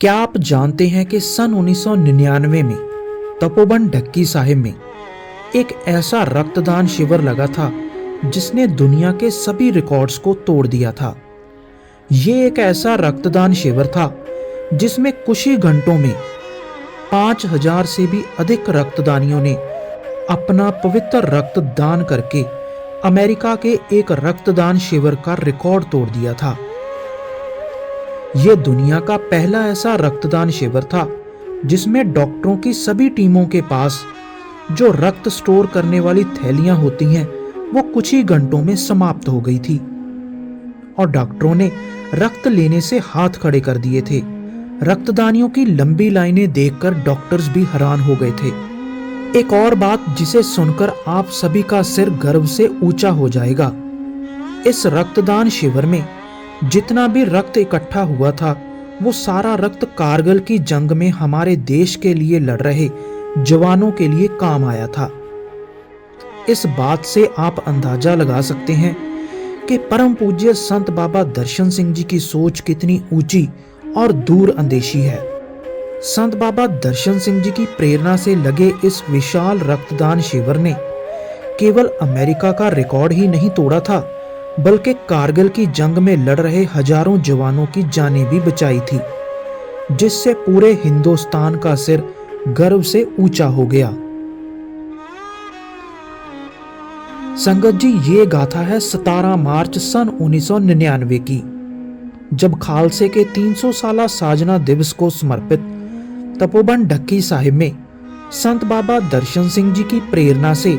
क्या आप जानते हैं कि सन 1999 में तपोवन ढक्की साहिब में एक ऐसा रक्तदान शिविर लगा था जिसने दुनिया के सभी रिकॉर्ड्स को तोड़ दिया था। ये एक ऐसा रक्तदान शिविर था जिसमें कुछ ही घंटों में 5000 से भी अधिक रक्तदानियों ने अपना पवित्र रक्त दान करके अमेरिका के एक रक्तदान शिविर का रिकॉर्ड तोड़ दिया था। यह दुनिया का पहला ऐसा रक्तदान शिविर था जिसमें डॉक्टरों की सभी टीमों के पास जो रक्त स्टोर करने वाली थैलियां होती हैं वो कुछ ही घंटों में समाप्त हो गई थी और डॉक्टरों ने रक्त लेने से हाथ खड़े कर दिए थे। रक्तदानियों की लंबी लाइनें देखकर डॉक्टर्स भी हैरान हो गए थे। एक और बात जिसे सुनकर आप सभी का सिर गर्व से ऊंचा हो जाएगा, इस रक्तदान शिविर में जितना भी रक्त इकट्ठा हुआ था वो सारा रक्त कारगिल की जंग में हमारे देश के लिए लड़ रहे जवानों के लिए काम आया था। इस बात से आप अंदाजा लगा सकते हैं कि परम पूज्य संत बाबा दर्शन सिंह जी की सोच कितनी ऊंची और दूर अंदेशी है। संत बाबा दर्शन सिंह जी की प्रेरणा से लगे इस विशाल रक्तदान शिविर ने केवल अमेरिका का रिकॉर्ड ही नहीं तोड़ा था बल्कि कारगिल की जंग में लड़ रहे हजारों जवानों की जानें भी बचाई थी, जिससे पूरे हिंदुस्तान का सिर गर्व से ऊंचा हो गया। संगत जी, ये गाथा है 17 मार्च सन 1999 की, जब खालसे के 300 साला साजना दिवस को समर्पित तपोवन ढक्की साहिब में संत बाबा दर्शन सिंह जी की प्रेरणा से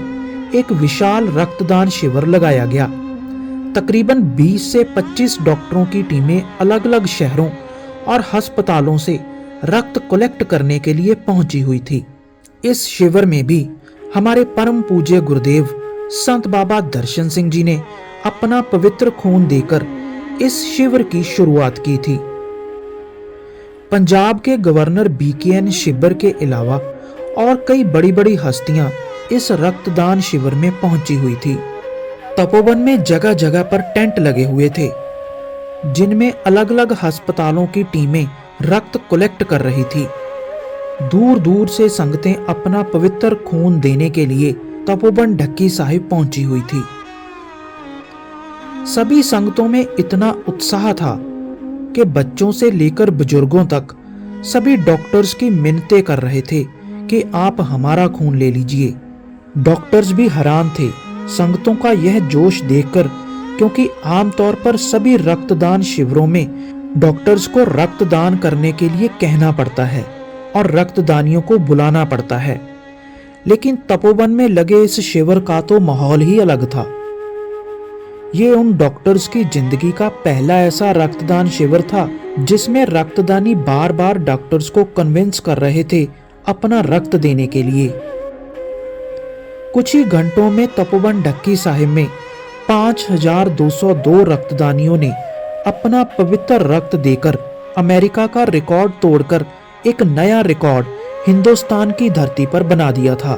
एक विशाल रक्तदान शिविर लगाया गया। तकरीबन 20 से 25 डॉक्टरों की टीमें अलग अलग शहरों और अस्पतालों से रक्त कलेक्ट करने के लिए पहुंची हुई थी। इस शिविर में भी हमारे परम पूज्य गुरुदेव संत बाबा दर्शन सिंह जी ने अपना पवित्र खून देकर इस शिविर की शुरुआत की थी। पंजाब के गवर्नर BKN शिब्बर के अलावा और कई बड़ी बड़ी हस्तियां इस रक्तदान शिविर में पहुंची हुई थी। तपोवन में जगह जगह पर टेंट लगे हुए थे जिनमें अलग अलग अस्पतालों की टीमें रक्त कलेक्ट कर रही थी। दूर दूर से संगतें अपना पवित्र खून देने के लिए तपोवन ढक्की साहिब पहुंची हुई थी। सभी संगतों में इतना उत्साह था कि बच्चों से लेकर बुजुर्गों तक सभी डॉक्टर्स की मिन्नतें कर रहे थे कि आप हमारा खून ले लीजिए। डॉक्टर्स भी हैरान थे संगतों का यह जोश देखकर, क्योंकि आमतौर पर सभी रक्तदान शिविरों में डॉक्टर्स को रक्तदान करने के लिए कहना पड़ता है और रक्तदानियों को बुलाना पड़ता है, लेकिन तपोवन में लगे इस शिविर का तो माहौल ही अलग था। ये उन डॉक्टर्स की जिंदगी का पहला ऐसा रक्तदान शिविर था जिसमें रक्तदानी बार बार डॉक्टर्स को कन्विंस कर रहे थे अपना रक्त देने के लिए। कुछ ही घंटों में तपोवन ढक्की साहिब में 5202 रक्तदानियों ने अपना पवित्र रक्त देकर अमेरिका का रिकॉर्ड तोड़कर एक नया रिकॉर्ड हिंदुस्तान की धरती पर बना दिया था।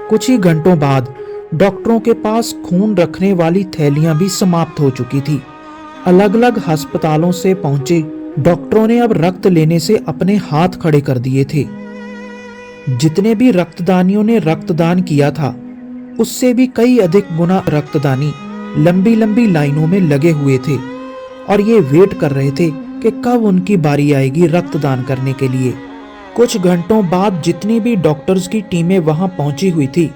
कुछ ही घंटों बाद डॉक्टरों के पास खून रखने वाली थैलियां भी समाप्त हो चुकी थी। अलग अलग अस्पतालों से पहुंचे डॉक्टरों ने अब रक्त लेने से अपने हाथ खड़े कर दिए थे। जितने भी रक्तदानियों ने रक्तदान किया था उससे भी कई अधिक गुना रक्तदानी लंबी लंबी लाइनों में लगे हुए थे और ये वेट कर रहे थे कि कब उनकी बारी आएगी रक्तदान करने के लिए। कुछ घंटों बाद जितनी भी डॉक्टर्स की टीमें वहां पहुंची हुई थी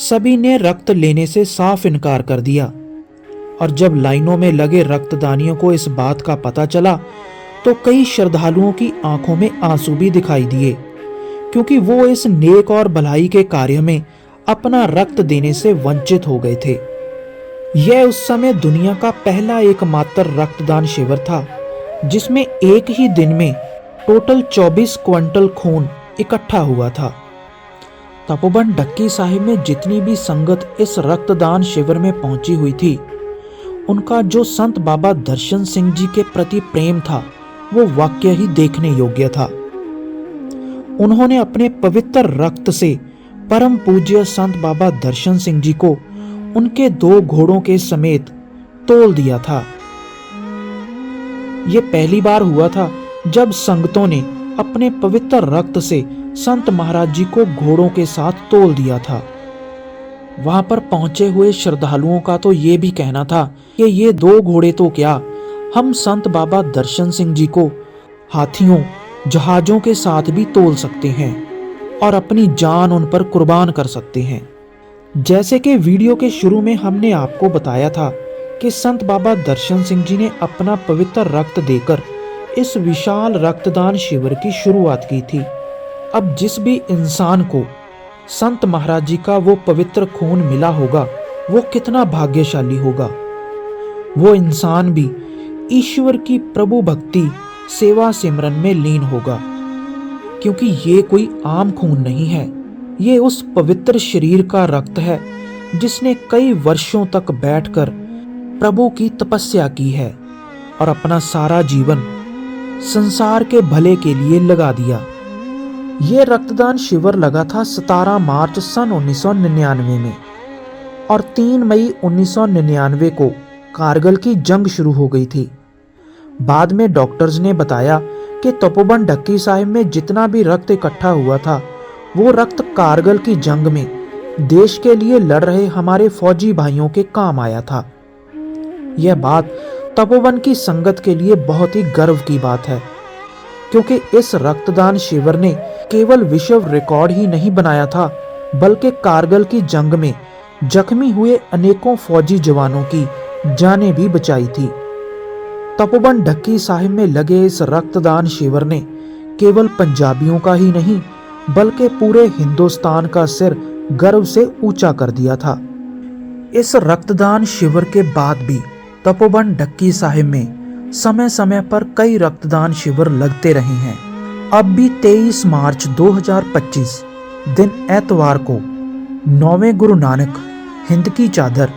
सभी ने रक्त लेने से साफ इनकार कर दिया और जब लाइनों में लगे रक्तदानियों को इस बात का पता चला तो कई श्रद्धालुओं की आंखों में आंसू भी दिखाई दिए, क्योंकि वो इस नेक और भलाई के कार्य में अपना रक्त देने से वंचित हो गए थे। यह उस समय दुनिया का पहला एकमात्र रक्तदान शिविर था जिसमें एक ही दिन में टोटल 24 क्विंटल खून इकट्ठा हुआ था। तपोवन ढक्की साहिब में जितनी भी संगत इस रक्तदान शिविर में पहुंची हुई थी उनका जो संत बाबा दर्शन सिंह जी के प्रति प्रेम था वो वाकई ही देखने योग्य था। उन्होंने अपने पवित्र रक्त से परम पूज्य संत बाबा दर्शन सिंह जी को उनके 2 घोड़ों के समेत तोल दिया था। ये पहली बार हुआ था जब संगतों ने अपने पवित्र रक्त से संत महाराज जी को घोड़ों के साथ तोल दिया था। वहां पर पहुंचे हुए श्रद्धालुओं का तो ये भी कहना था कि ये 2 घोड़े तो क्या, हम संत बाबा दर्शन सिंह जी को हाथियों, जहाजों के साथ भी तोल सकते हैं और अपनी जान उन पर कुर्बान कर सकते हैं। जैसे कि वीडियो के शुरू में हमने आपको बताया था कि संत बाबा दर्शन सिंह जी ने अपना पवित्र रक्त देकर इस विशाल रक्तदान शिविर की शुरुआत की थी। अब जिस भी इंसान को संत महाराज जी का वो पवित्र खून मिला होगा, वो कितना भाग्यशाली होगा। वो इंसान भी ईश्वर की प्रभु भक्ति सेवा सिमरन में लीन होगा, क्योंकि ये कोई आम खून नहीं है। ये उस पवित्र शरीर का रक्त है जिसने कई वर्षों तक बैठकर प्रभु की तपस्या की है और अपना सारा जीवन संसार के भले के लिए लगा दिया। ये रक्तदान शिविर लगा था 17 मार्च सन 1999 में और 3 मई 1999 को कारगिल की जंग शुरू हो गई थी। बाद में डॉक्टर्स ने बताया कि तपोवन ढक्की साहिब में जितना भी रक्त इकट्ठा हुआ था, वो रक्त कारगिल की जंग में देश के लिए लड़ रहे हमारे फौजी भाइयों के काम आया था। यह बात तपोवन की संगत के लिए बहुत ही गर्व की बात है, क्योंकि इस रक्तदान शिविर ने केवल विश्व रिकॉर्ड ही नहीं बनाया था, बल्कि कारगिल की जंग में जख्मी हुए अनेकों फौजी जवानों की जानें भी बचाई थी। तपोवन ढक्की साहिब में लगे इस रक्तदान शिविर ने केवल पंजाबियों का ही नहीं, बल्कि पूरे हिंदुस्तान का सिर गर्व से ऊंचा कर दिया था। इस रक्तदान शिविर के बाद भी तपोवन ढक्की साहिब में समय समय पर कई रक्तदान शिविर लगते रहे हैं। अब भी 23 मार्च 2025 दिन एतवार को 9वें गुरु नानक हिंद की चादर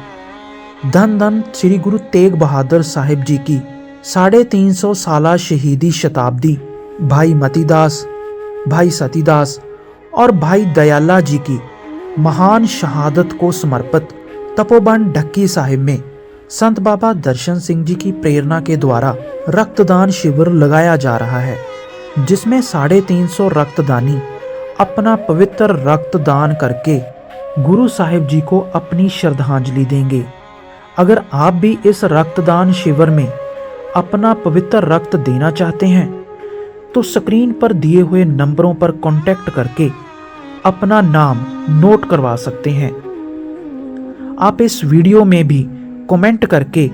धन धन श्री गुरु तेग बहादुर साहिब जी की 350 साला शहीदी शताब्दी भाई मतीदास, भाई सतीदास और भाई दयाला जी की महान शहादत को समर्पित तपोवन ढक्की साहिब में संत बाबा दर्शन सिंह जी की प्रेरणा के द्वारा रक्तदान शिविर लगाया जा रहा है, जिसमें 350 रक्तदानी अपना पवित्र रक्तदान करके गुरु साहिब जी को अपनी श्रद्धांजलि देंगे। अगर आप भी इस रक्तदान शिविर में अपना पवित्र रक्त देना चाहते हैं तो स्क्रीन पर दिए हुए नंबरों पर कांटेक्ट करके अपना नाम नोट करवा सकते हैं। आप इस वीडियो में भी कमेंट करके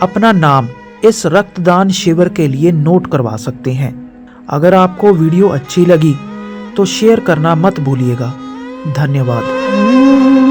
अपना नाम इस रक्तदान शिविर के लिए नोट करवा सकते हैं। अगर आपको वीडियो अच्छी लगी तो शेयर करना मत भूलिएगा। धन्यवाद।